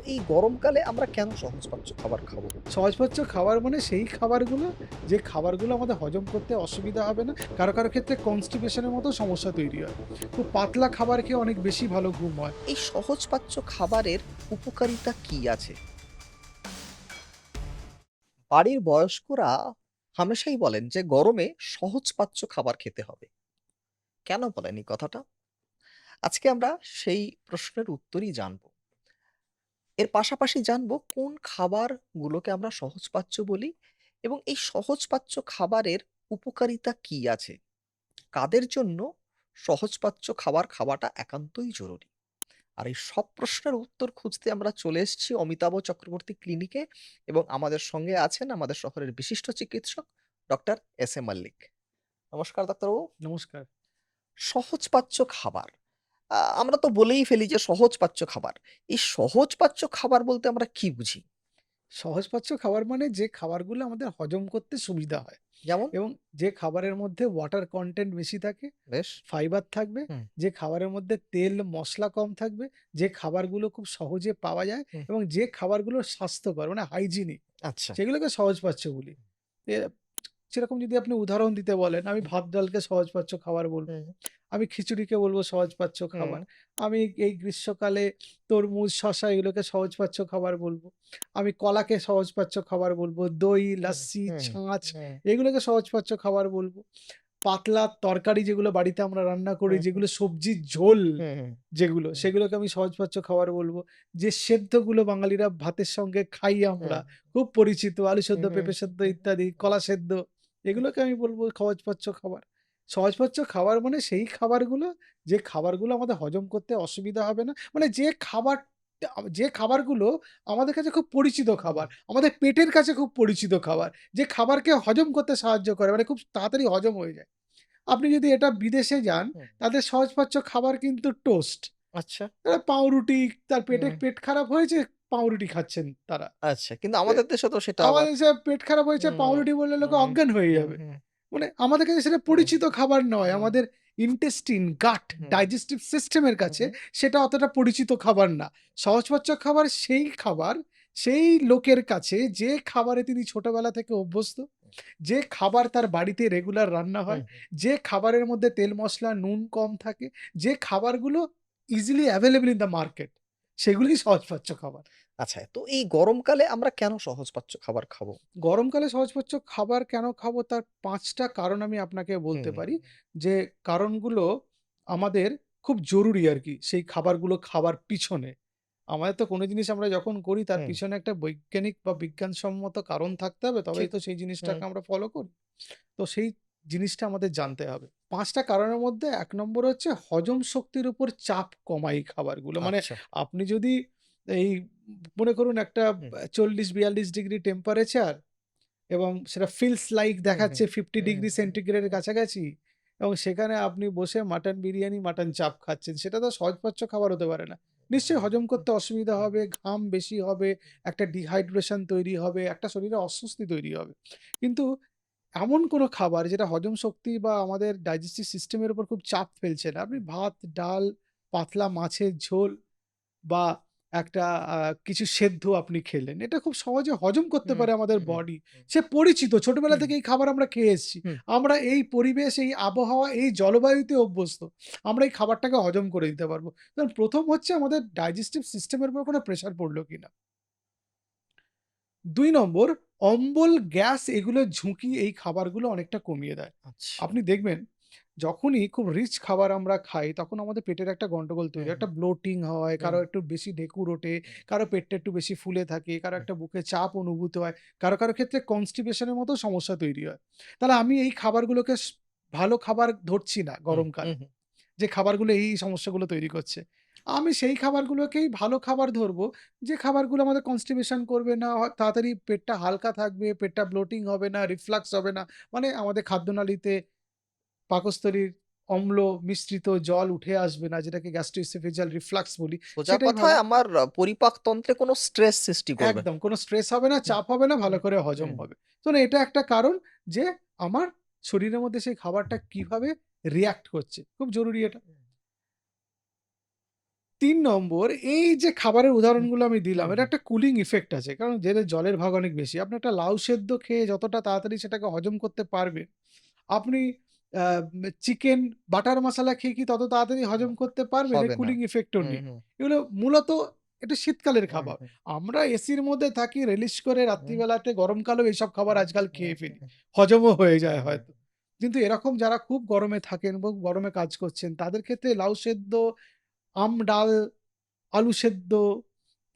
এই গরমকালে আমরা কেন সহজপাচ্য খাবার খাবো? সহজপাচ্য খাবার মানে সেই খাবারগুলো, যে খাবারগুলো আমাদের হজম করতে অসুবিধা হবে না। কারো ক্ষেত্রে কনস্টিপেশন এর মতো সমস্যা তৈরি হয়। খুব পাতলা খাবার খেয়ে অনেক বেশি ভালো ঘুম হয়। এই সহজপাচ্য খাবারের উপকারিতা কি আছে? বাড়ির বয়স্করা হামেশাই বলেন যে গরমে সহজপাচ্য খাবার খেতে হবে। কেন বলেন এই কথাটা? আজকে আমরা সেই প্রশ্নের উত্তরই জানব। এর পাশাপাশি জানব কোন খাবারগুলোকে আমরা সহজপাচ্য বলি এবং এই সহজপাচ্য খাবারের উপকারিতা কি আছে? কাদের জন্য সহজপাচ্য খাবার খাওয়াটা একান্তই জরুরি? আর এই সব প্রশ্নের উত্তর খুঁজতে আমরা চলে এসেছি অমিতাভ চক্রবর্তী ক্লিনিকে এবং আমাদের সঙ্গে আছেন আমাদের শহরের বিশিষ্ট চিকিৎসক ডক্টর এস এ মল্লিক। নমস্কার ডাক্তারবাবু। নমস্কার। সহজপাচ্য খাবার। আমরা তো বলেই ফেলি যে সহজপাচ্য খাবার। এই সহজপাচ্য খাবার বলতে আমরা কি বুঝি? সহজপাচ্য খাবার মানে যে খাবারগুলো আমাদের হজম করতে সুবিধা হয় যেমন? এবং যে খাবারের মধ্যে ওয়াটার কনটেন্ট বেশি থাকে, বেশ। ফাইবার থাকবে, হুম, যে খাবারের মধ্যে তেল মসলা কম থাকবে, যে খাবারগুলো খুব সহজে পাওয়া যায় হুম। এবং যে খাবারগুলো স্বাস্থ্যকর মানে হাইজিনিক, আচ্ছা। সেগুলোকে সহজপাচ্য বলি। এ সেরকম যদি আপনি উদাহরণ দিতে বলেন, আমি হুম, ভাত ডালকে সহজপাচ্য খাবার বলব। হুম, আমি খিচুড়িকে বলব সহজপাচ্য হুম, খাবার। আমি এই গ্রীষ্মকালে তরমুজ, শসা এগুলোকে সহজপাচ্য খাবার বলব। আমি কলাকে সহজপাচ্য খাবার বলব। দই, হুম, লাচ্ছি, হুম, ছাঁচ হুম, এগুলোকে সহজপাচ্য খাবার বলব। পাতলা তরকারি যেগুলো বাড়িতে আমরা রান্না করি, হুম, হুম, যেগুলো সবজির ঝোল হুম, হুম, যেগুলো, হুম, সেগুলোকে আমি সহজপাচ্য খাবার বলব। যে সেদ্ধগুলো বাঙালিরা ভাতের সঙ্গে খাই আমরা, হুম, খুব পরিচিত আলু সেদ্ধ, হুম, হুম, পেঁপে সেদ্ধ হুম, ইত্যাদি, কলা সেদ্ধ, এগুলোকে আমি বলব সহজপাচ্য খাবার। সহজপাচ্য খাবার মানে সেই খাবারগুলো, যে খাবারগুলো আমাদের হজম করতে অসুবিধা হবে না। মানে যে খাবারগুলো আমাদের কাছে খুব পরিচিত খাবার, আমাদের পেটের কাছে খুব পরিচিত খাবার, যে খাবারকে হজম করতে সাহায্য করে, মানে খুব তাড়াতাড়ি হজম হয়ে যায়। আপনি যদি এটা বিদেশে যান, হুম। তাদের সহজপাচ্য খাবার কিন্তু টোস্ট। আচ্ছা। তারা পাউরুটি, তার হুম। পেট খারাপ হয়েছে, পাউরুটি খাচ্ছেন তারা। আচ্ছা। কিন্তু এ আমাদের দেশে তো সেটা আবার আমাদের দেশে পেট খারাপ হয়েছে, হুম, পাউরুটি বললে লোকে হুম, অজ্ঞান হয়ে হুম, যাবে। হুম, মানে আমাদের কাছে সেটা হুম, পরিচিত খাবার নয়। হুম, আমাদের ইন্টেস্টিন, গাট, হুম, ডাইজেস্টিভ সিস্টেমের কাছে হুম, সেটা অতটা পরিচিত খাবার না। সহজপাচ্য খাবার সেই খাবার, সেই লোকের কাছে যে খাবারে তিনি ছোটবেলা থেকে অভ্যস্ত, যে খাবার তার বাড়িতে রেগুলার রান্না হুম, হয়, হুম। যে খাবারের মধ্যে তেল, মসলা, নুন কম থাকে, যে খাবারগুলো easily available in the market, সেগুলোই সহজপাচ্য খাবার। আচ্ছা, তো এই গরমকালে আমরা কেন সহজপাচ্য খাবার খাবো? গরমকালে সহজপাচ্য খাবার কেন খাবো তার ৫ টা কারণ আমি আপনাকে বলতে হুম, পারি। যে কারণগুলো আমাদের খুব জরুরি আরকি সেই খাবারগুলো খাবার পিছনে। আমাদের তো কোনো জিনিস আমরা যখন করি তার হুম, পিছনে একটা বৈজ্ঞানিক বা বিজ্ঞানসম্মত কারণ থাকতে হবে, তবেই ঠিক। তো সেই হুম, জিনিসটাকে আমরা ফলো করি। তো সেই জিনিসটা আমাদের জানতে হবে। ৫ টা কারণের মধ্যে ১ নম্বর হচ্ছে হজম শক্তির উপর চাপ কমায় এই খাবারগুলো। মানে আচ্ছা। আপনি যদি এই মনে করুন একটা হুম, ৪০-৪২ ডিগ্রি টেম্পারেচার এবং সেটা ফিলস লাইক হুম, হুম, দেখাচ্ছে ৫০ হুম, ডিগ্রি হুম, সেন্টিগ্রেড এর হুম, কাছাকাছি এবং সেখানে আপনি বসে মাটন বিরিয়ানি, মাটন চাপ খাচ্ছেন। সেটা তো সহজপাচ্য খাবার হতে পারে না। নিশ্চয়ই হজম করতে অসুবিধা হবে, ঘাম বেশি হবে, একটা ডিহাইড্রেশন তৈরি হবে, একটা শরীরে অস্বস্তি তৈরি হবে। কিন্তু এমন কোনো খাবার যেটা হজম শক্তি বা আমাদের ডাইজেস্টিভ সিস্টেমের উপর খুব চাপ ফেলছে না। আপনি ভাত, ডাল, পাতলা মাছের ঝোল বা একটা আ কিছু সেদ্ধ আপনি খেলেন। এটা খুব সহজে হজম করতে হুম, পারে আমাদের হুম, বডি। সে পরিচিত। ছোটবেলা হুম, থেকে এই খাবার আমরা খেয়ে এসেছি। হুম, আমরা এই পরিবেশ, এই আবহাওয়া, এই জলবায়ুতে অভ্যস্ত। আমরা এই খাবারটাকে হজম করে দিতে পারবো। কারণ ১ম হচ্ছে আমাদের ডাইজেস্টিভ সিস্টেমের উপর কোনো প্রেশার পড়ল কিনা। ২ নম্বর, অম্বল, গ্যাস এগুলোর ঝুঁকি এই খাবারগুলো অনেকটা কমিয়ে দেয়। আচ্ছা। আপনি দেখবেন যখনই খুব রিচ খাবার আমরা খাই তখন আমাদের পেটের একটা গন্ডগোল তৈরি হুম, হয়। হুম, একটা ব্লোটিং হয়, হুম, কারো একটু বেশি ঢেকুর ওঠে, হুম, কারো পেটটা একটু বেশি ফুলে থাকে, কারো হুম, একটা বুকে চাপ অনুভূত হয়, কারো ক্ষেত্রে কনস্টিপেশন এর মতো সমস্যা তৈরি হয়। তাহলে আমি এই খাবারগুলোকে ভালো খাবার ধরছি না হুম, গরমকালে। হুম, হুম। যে খাবারগুলো এই সমস্যাগুলো তৈরি করছে। আমি সেই খাবারগুলোকেই ভালো খাবার ধরবো, যে খাবারগুলো আমাদের কনস্টিপেশন করবে না, তাড়াতাড়ি পেটটা হালকা থাকবে, পেটটা ব্লোটিং হবে না, রিফ্লাক্স হবে না। মানে আমাদের খাদ্যনালীতে পাকস্থলীর অম্ল মিশ্রিত জল উঠে আসবে না, যেটাকে গ্যাস্ট্রোএসোফেজিয়াল রিফ্লাক্স বলি। সোজা সেটাই ভালো। কথায় আমার পরিপাকতন্ত্রে কোনো স্ট্রেস সৃষ্টি করবে না। একদম কোনো স্ট্রেস হবে না, হুম, চাপ হবে না, ভালো হুম, করে হজম হুম, হবে। তো না এটা একটা কারণ যে আমার শরীরের মধ্যে সেই খাবারটা কিভাবে রিঅ্যাক্ট করছে। খুব জরুরি এটা। হুম। ৩ নম্বর এই যে খাবারের হুম, উদাহরণগুলো আমি দিলাম, হুম, এটা হুম। একটা কুলিং ইফেক্ট আছে। কারণ যেহেতু জলের ভাগ অনেক বেশি। আপনি একটা লাউ সেদ্ধ খেয়ে যতটা তাড়াতাড়ি সেটাকে হজম করতে পারবেন, আপনি আ চিকেন বাটার মশালা খেয়ে কি তত তাড়াতাড়ি না, হজম করতে পারবেন? এর হবে না। কুলিং ইফেক্টও হুম, নেই। হুম, এগুলো মূলত এটা শীতকালের হুম, খাবার। হুম, আমরা এসির মধ্যে থাকি, রিলিজ করে হুম, রাত্রিবেলাতে গরমকালেও এইসব খাবার হুম, আজকাল হুম, খেয়ে ফেলি। হুম, হজমও হয়ে যায় হুম, হয়তো। কিন্তু এরকম যারা খুব গরমে থাকেন এবং গরমে কাজ করছেন, তাদের ক্ষেত্রে লাউ সেদ্ধ, ডাল, আলু সেদ্ধ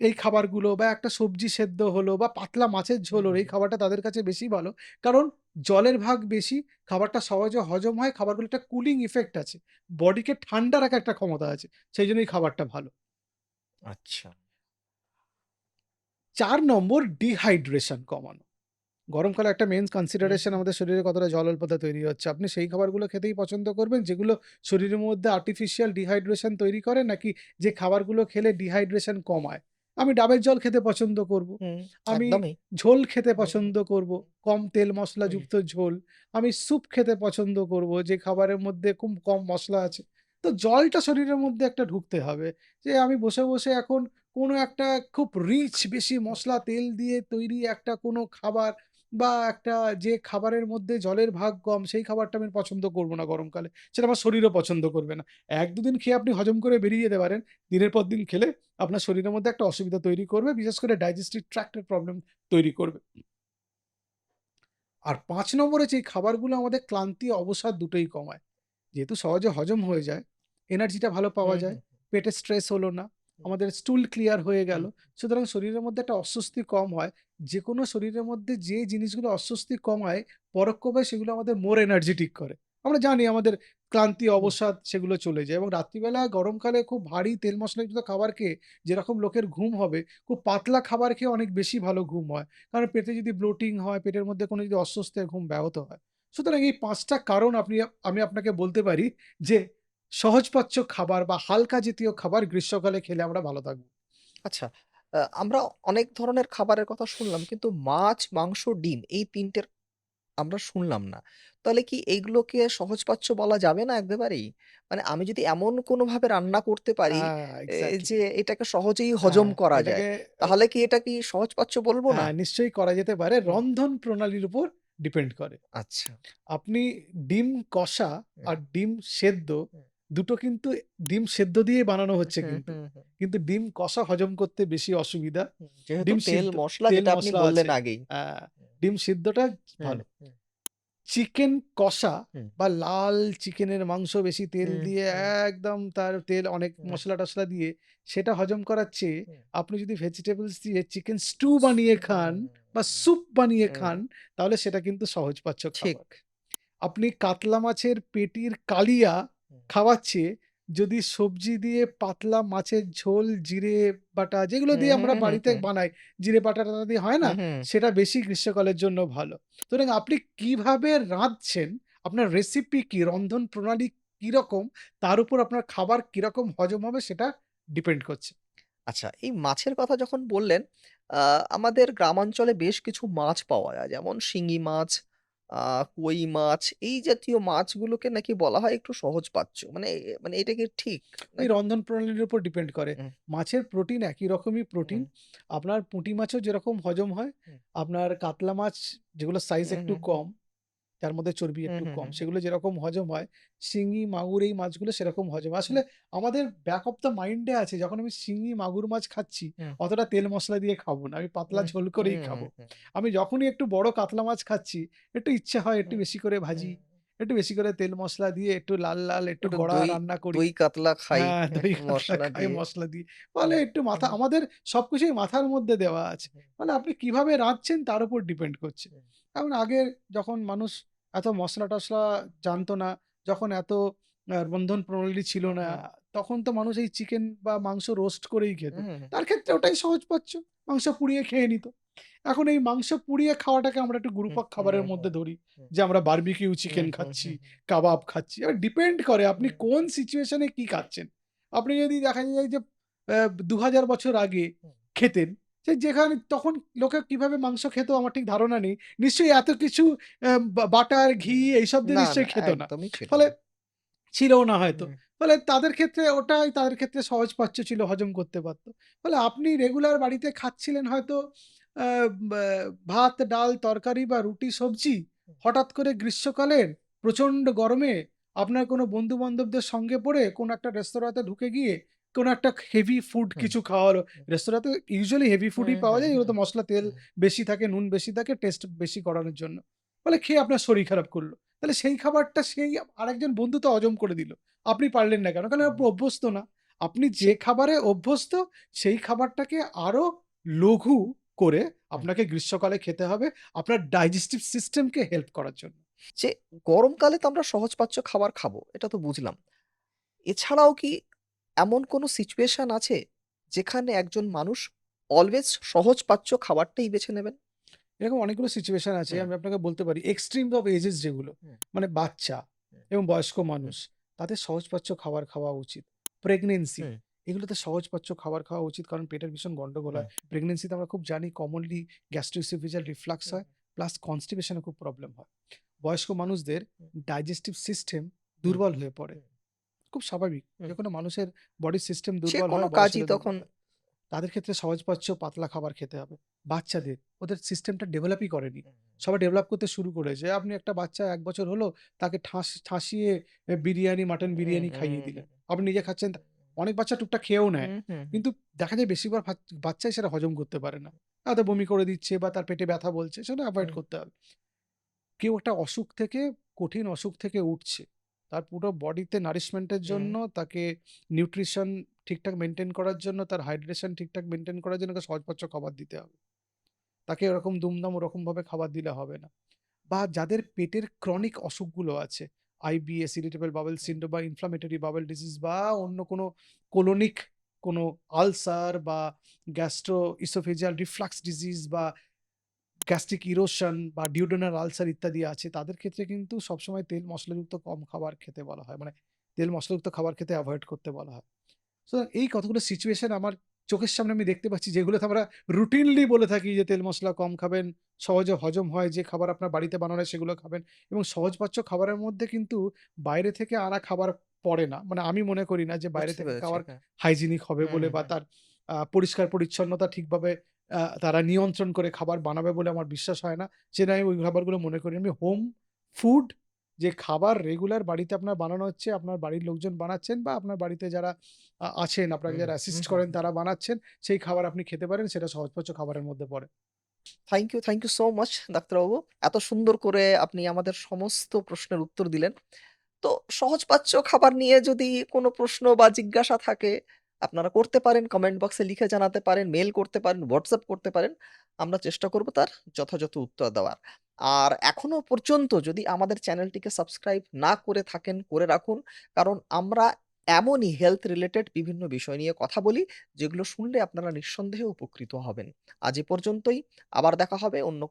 এই খাবারগুলো বা একটা সবজি সেদ্ধ হলো বা পাতলা মাছের ঝোল হলো, এই হুম। খাবারটা তাদের কাছে বেশি ভালো। কারণ জলের ভাগ বেশি, খাবারটা সহজে হজম হয়, খাবারগুলো একটা কুলিং ইফেক্ট আছে। বডিকে ঠান্ডা রাখার একটা ক্ষমতা আছে। সেইজন্য এই খাবারটা ভালো। আচ্ছা। ৪ নম্বর ডিহাইড্রেশন কমানো। গরমকালে একটা মেইন হুম, কনসিডারেশন হুম, আমাদের শরীরে কতটা জল অল্পতা তৈরি হচ্ছে। আপনি সেই খাবারগুলো খেতেই পছন্দ করবেন যেগুলো শরীরের মধ্যে আর্টিফিশিয়াল ডিহাইড্রেশন তৈরি করে নাকি যে খাবারগুলো খেলে ডিহাইড্রেশন কমায়। আমি ডাবের জল খেতে পছন্দ করব। হুম, আমি একদমই। ঝোল খেতে হুম, হুম, পছন্দ করব, কম তেল হুম, মশলাযুক্ত ঝোল। আমি স্যুপ খেতে পছন্দ করব যে খাবারের মধ্যে খুব কম মসলা আছে। তো জলটা শরীরের মধ্যে একটা ঢুকতে হবে। যে আমি বসে এখন কোনো একটা খুব রিচ বেশি মসলা তেল দিয়ে তৈরি একটা কোনো খাবার বা একটা যে খাবারের মধ্যে জলের ভাগ কম সেই খাবারটা আমি পছন্দ করব না গরমকালে। সেটা আমার শরীরও পছন্দ করবে না। ১-২ দিন খেয়ে আপনি হজম করে বেরিয়ে যেতে পারেন। দিনের পর দিন খেলে আপনার শরীরের মধ্যে একটা অসুবিধা তৈরি করবে। বিশেষ করে ডাইজেস্টিভ ট্র্যাক্ট এর প্রবলেম তৈরি করবে। আর ৫ নম্বরে যে খাবারগুলো আমাদের ক্লান্তি, অবসাদ দুটোই কমায়। যেহেতু সহজে হজম হয়ে যায়, এনার্জিটা ভালো পাওয়া হুম, যায়, হুম, পেটে স্ট্রেস হলো না, হুম, আমাদের স্টুল ক্লিয়ার হয়ে গেল। হুম, সুতরাং শরীরের মধ্যে একটা অস্বস্তি কম হয়। যেকোনো শরীরের মধ্যে যে জিনিসগুলো অস্বস্তি কমায়, পরোক্ষভাবে সেগুলো আমাদের মোর এনার্জেটিক করে। আমরা জানি আমাদের ক্লান্তি, হুম। অবসাদ সেগুলো চলে যায় এবং রাত্রিবেলা গরমকালে খুব ভারী তেল মশলাযুক্ত খাবার খেয়ে যেরকম লোকের ঘুম হবে, খুব পাতলা খাবার খেয়ে অনেক বেশি ভালো ঘুম হয়। কারণ পেটে যদি ব্লোটিং হয়, পেটের মধ্যে কোনো যদি অস্বস্তি হয়, ঘুম ব্যাহত হয়। সুতরাং এই ৫ টা কারণ আমি আপনাকে বলতে পারি যে সহজপাচ্য খাবার বা হালকা জাতীয় খাবার গ্রীষ্মকালে খেলে আমরা ভালো থাকবো। আচ্ছা, আমরা অনেক ধরনের খাবারের কথা শুনলাম। কিন্তু মাছ, মাংস, ডিম এই ৩ টের আমরা শুনলাম না। তাহলে কি এইগুলোকে সহজপাচ্য বলা যাবে না একেবারেই? মানে আমি যদি এমন কোনোভাবে রান্না করতে পারি এক্সাক্টলি। যে এটাকে সহজেই হজম হ্যাঁ, করা যায়, এটাকে তাহলে কি এটা কি সহজপাচ্য বলব না? নিশ্চয়ই করা যেতে পারে। হুম, রন্ধন প্রণালীর উপর ডিপেন্ড করে। আচ্ছা। আপনি ডিম কষা হুম, আর ডিম সেদ্ধ হুম, দুটো কিন্তু ডিম সেদ্ধ দিয়েই বানানো হচ্ছে হুম, কিন্তু। হুম, হুম, কিন্তু ডিম কষা হজম করতে বেশি অসুবিধা। হুম। যেহেতু ডিম তেল সিদ্ধ মসলা তেল যেটা আপনি মসলা বললেন আছে। আগেই। আ ডিম সিদ্ধটা হুম, ভালো। হুম, চিকেন কষা হুম, বা লাল চিকেনের মাংস বেশি তেল হুম, দিয়ে হুম, একদম তার তেল অনেক হুম, মসলা-টসলা দিয়ে সেটা হজম করার চেয়ে হুম, আপনি যদি ভেজিটেবলস দিয়ে চিকেন স্টু বানিয়ে খান হুম, বা স্যুপ বানিয়ে হুম, খান তাহলে সেটা কিন্তু সহজপাচ্য ঠিক। খাবার। আপনি কাতলা মাছের পেটির কালিয়া হুম, খাওয়ার চেয়ে যদি সবজি দিয়ে পাতলা মাছের ঝোল, জিরে বাটা যেগুলো হুম, দিয়ে আমরা হুম, হুম, বাড়িতে হুম, বানাই, জিরে বাটা-টাটা দিয়ে হয় না? হুম, হুম। সেটা বেশি গ্রীষ্মকালের জন্য ভালো। সুতরাং আপনি কিভাবে রাঁধছেন, আপনার রেসিপি কি, রন্ধন প্রণালী কিরকম, তার উপর আপনার খাবার কিরকম হজম হবে সেটা ডিপেন্ড করছে। আচ্ছা, এই মাছের কথা যখন বললেন, আ আমাদের গ্রামাঞ্চলে বেশ কিছু মাছ পাওয়া যায়। যেমন শিঙি মাছ, আ কই মাছ এই জাতীয় মাছগুলোকে নাকি বলা হয় একটু সহজপাচ্য। মানে এটা কি ঠিক? ওই নাকি রন্ধন প্রণালীর উপর ডিপেন্ড করে। হুম, মাছের প্রোটিন একই রকমই প্রোটিন। হুম, আপনার পুঁটি মাছও যেরকম হজম হয়, হুম, আপনার কাতলা মাছ যেগুলো সাইজ হুম, একটু হুম, হুম, কম, যার মধ্যে চর্বি হুম, একটু হুম, কম, হুম, সেগুলো যেরকম হজম হয়, শিঙি, মাগুর এই মাছগুলো সেরকম হজম হয়। আসলে আমাদের ব্যাক অফ দ্য মাইন্ডে আছে যখন আমি শিঙি, মাগুর মাছ খাচ্ছি, হুম, অতটা তেল মসলা দিয়ে খাবো না। আমি পাতলা হুম, ঝোল হুম, করেই হুম, খাবো। হুম, আমি যখনই একটু বড় কাতলা মাছ খাচ্ছি, একটু ইচ্ছে হয় একটু হুম, বেশি করে ভাজি, হুম। একটু বেশি করে তেল মসলা দিয়ে একটু লাল একটু একটু গড়া দই রান্না করি। দই কাতলা খাই হ্যাঁ, দই কাতলা মসলা খাই দিয়ে। মসলা দিয়ে। ফলে হুম, একটু মাথা হুম, আমাদের সবকিছুই মাথার মধ্যে দেওয়া আছে। হুম, ফলে আপনি কিভাবে রাঁধছেন তার উপর ডিপেন্ড করছে। হুম, এখন আগে যখন মানুষ এত মসলা-টসলা জানতো না, যখন এত রন্ধন প্রণালী ছিল হুম, না, হুম, তখন তো মানুষ এই চিকেন বা মাংস রোস্ট করেই খেত। হুম, হুম, তার ক্ষেত্রে ওটাই সহজপাচ্য। মাংস পুড়িয়ে খেয়ে নিত। এখন এই মাংস পুড়িয়ে খাওয়াটাকে আমরা একটু হুম, গুরুপাক হুম, খাবারের হুম, মধ্যে ধরি। হুম, যে আমরা বারবিকিউ হুম, চিকেন হুম, খাচ্ছি, হুম, কাবাব খাচ্ছি। এবার ডিপেন্ড করে আপনি হুম, কোন সিচুয়েশন এ কি খাচ্ছেন। আপনি যদি দেখা যায় যে ২০০০ বছর আগে হুম। খেতেন, যেখানে তখন লোকে কিভাবে মাংস খেত আমার ঠিক ধারণা নেই। নিশ্চয়ই এত কিছু বাটার, ঘি হুম। এইসব দিয়ে না, না নিশ্চয়ই খেত না। একদমই ছিল ফলে না। ছিলও না হয়তো। হুম, ফলে তাদের ক্ষেত্রে ওটাই তাদের ক্ষেত্রে সহজপাচ্য ছিল, হজম করতে পারত। ফলে আপনি রেগুলার বাড়িতে খাচ্ছিলেন হয়তো আ ব্যা ভাত, ডাল, তরকারি বা রুটি, সবজি। হঠাৎ করে গ্রীষ্মকালের প্রচণ্ড গরমে আপনার কোনো বন্ধু-বান্ধবদের সঙ্গে পড়ে কোনো একটা রেস্তোরাঁতে ঢুকে গিয়ে কোনো একটা হেভি ফুড হুম, কিছু খাওয়া হলো। হুম, রেস্তোরাঁতে ইউজুয়ালি হেভি ফুডই হুম, পাওয়া হুম, যায়। হুম, এগুলোতে মসলা, তেল হুম, বেশি থাকে, নুন বেশি থাকে, টেস্ট বেশি করানোর জন্য। ফলে খেয়ে আপনার শরীর খারাপ করল। তাহলে সেই খাবারটা সেই আরেকজন বন্ধু তো হজম করে দিল। আপনি পারলেন না কেন? কারণ হুম। আপনি অভ্যস্ত না। আপনি সে যে খাবারে অভ্যস্ত সেই খাবারটাকে আরো লঘু করে হুম। আপনাকে গ্রীষ্মকালে খেতে হবে আপনার ডাইজেস্টিভ সিস্টেমকে হেল্প করার জন্য। যে গরমকালে তো আমরা সহজপাচ্য খাবার খাবো, এটা তো বুঝলাম। এছাড়াও কি এমন কোনো সিচুয়েশন আছে যেখানে একজন মানুষ অলওয়েজ সহজপাচ্য খাবারটাই বেছে নেবেন? এরকম অনেকগুলো সিচুয়েশন আছে হুম, আমি আপনাকে বলতে পারি। এক্সট্রিম অফ এজেস যেগুলো হুম, মানে বাচ্চা হুম, এবং বয়স্ক হুম, মানুষ তাদের সহজপাচ্য খাবার খাওয়া উচিত। প্রেগনেন্সি হুম, এগুলোতে সহজপাচ্য খাবার খাওয়া উচিত কারণ পেটের ভীষণ গন্ডগোল হুম, হয়। প্রেগনেন্সিতে আমরা খুব জানি কমনলি গ্যাস্ট্রোএসোফেজিয়াল রিফ্লাক্স হুম, হয় প্লাস কনস্টিপেশন এর খুব প্রবলেম হয়। বয়স্ক মানুষদের হুম, ডাইজেস্টিভ সিস্টেম হুম, দুর্বল হয়ে পড়ে। হুম, খুব স্বাভাবিক। হুম। যেকোনো মানুষের বডির সিস্টেম সে দুর্বল কোনো হয়, বয়স কাজই হলে তখন দুর্বল হয়। তাদের ক্ষেত্রে সহজপাচ্য পাতলা খাবার খেতে হবে। বাচ্চাদের ওদের সিস্টেমটা ডেভেলপই করেনি। হুম, সবে ডেভেলপ করতে শুরু করেছে। আপনি একটা বাচ্চা ১ বছর হলো তাকে ঠাসিয়ে বিরিয়ানি, মাটন হুম, বিরিয়ানি খাইয়ে হুম, দিলেন। আপনি নিজে খাচ্ছেন। অনেক বাচ্চা টুকটাক খেয়েও নেয়। হুম, হুম, হুম, কিন্তু দেখা যায় বেশিরভাগ বাচ্চাই সেটা হজম করতে পারে না। হয়তো বমি করে দিচ্ছে বা তার পেটে ব্যথা বলছে সেটা এভয়েড হুম, করতে হবে। কেউ একটা অসুখ থেকে কঠিন অসুখ থেকে উঠছে। তার পুরো বডিতে নারিশমেন্ট এর হুম, জন্য তাকে নিউট্রিশন ঠিকঠাক মেইনটেইন করার জন্য, তার হাইড্রেশন ঠিকঠাক মেইনটেইন করার জন্য ওকে সহজপাচ্য খাবার দিতে হবে। তাকে ওরকম দুমদাম ওরকমভাবে খাবার দিলে হবে না। বা যাদের পেটের ক্রনিক অসুখগুলো আছে, IBS, ইরিটেবল বাওয়েল হুম, সিন্ড্রোম বা ইনফ্লামেটরি বাওয়েল ডিজিজ বা অন্য কোনো কোলোনিক কোনো আলসার বা গ্যাস্ট্রো ইসোফেজিয়াল রিফ্লাক্স ডিজিজ বা গ্যাস্ট্রিক ইরোশন বা ডিউডেনাল আলসার ইত্যাদি আছে, তাদের ক্ষেত্রে কিন্তু সবসময় তেল মশলাযুক্ত কম খাবার খেতে বলা হয়। মানে তেল মশলাযুক্ত খাবার খেতে এভয়েড করতে বলা হয়। সুতরাং এই কতগুলো সিচুয়েশন আমার চোখের সামনে আমি দেখতে পাচ্ছি যেগুলোতে আমরা রুটিনলি বলে থাকি যে তেল মশলা কম খাবেন, সহজে হজম হয় যে খাবার আপনার বাড়িতে বানানো হয় সেগুলো খাবেন এবং সহজপাচ্য খাবারের মধ্যে কিন্তু বাইরে থেকে আনা খাবার পড়ে না। মানে আমি মনে করি না যে বাইরে বুঝতে থেকে পেরেছি। খাবার হ্যাঁ। হাইজিনিক হবে হুম, বলে হুম, বা হুম। তার পরিষ্কার পরিচ্ছন্নতা ঠিকভাবে তারা নিয়ন্ত্রণ করে খাবার বানাবে বলে আমার বিশ্বাস হয় না। সেজন্য আমি ওই খাবারগুলো মনে করি আমি হোম ফুড যে খাবার রেগুলার বাড়িতে আপনার বানানো হচ্ছে, আপনার বাড়ির লোকজন বানাচ্ছেন বা আপনার বাড়িতে যারা আছেন, আপনাকে হুম, যারা হুম, অ্যাসিস্ট হুম, করেন হুম। তারা বানাচ্ছেন, সেই খাবার আপনি খেতে পারেন সেটা সহজপাচ্য খাবারের মধ্যে পড়ে। থ্যাংক ইউ সো মাচ ডাক্তারবাবু। এত সুন্দর করে আপনি আমাদের সমস্ত প্রশ্নের উত্তর দিলেন। তো সহজপাচ্য খাবার নিয়ে যদি কোনো প্রশ্ন বা জিজ্ঞাসা থাকে, আপনারা করতে পারেন। কমেন্ট বক্সে লিখে জানাতে পারেন, মেইল করতে পারেন, WhatsApp করতে পারেন। আমরা চেষ্টা করব তার যথাযথ উত্তর দেওয়ার। আর এখনো পর্যন্ত যদি আমাদের চ্যানেলটিকে সাবস্ক্রাইব না করে থাকেন, করে রাখুন। কারণ আমরা এমনই হেলথ রিলেটেড বিভিন্ন বিষয় নিয়ে কথা বলি, যেগুলো শুনলে আপনারা নিঃসন্দেহে উপকৃত হবেন। আজ এ পর্যন্তই। আবার দেখা হবে অন্য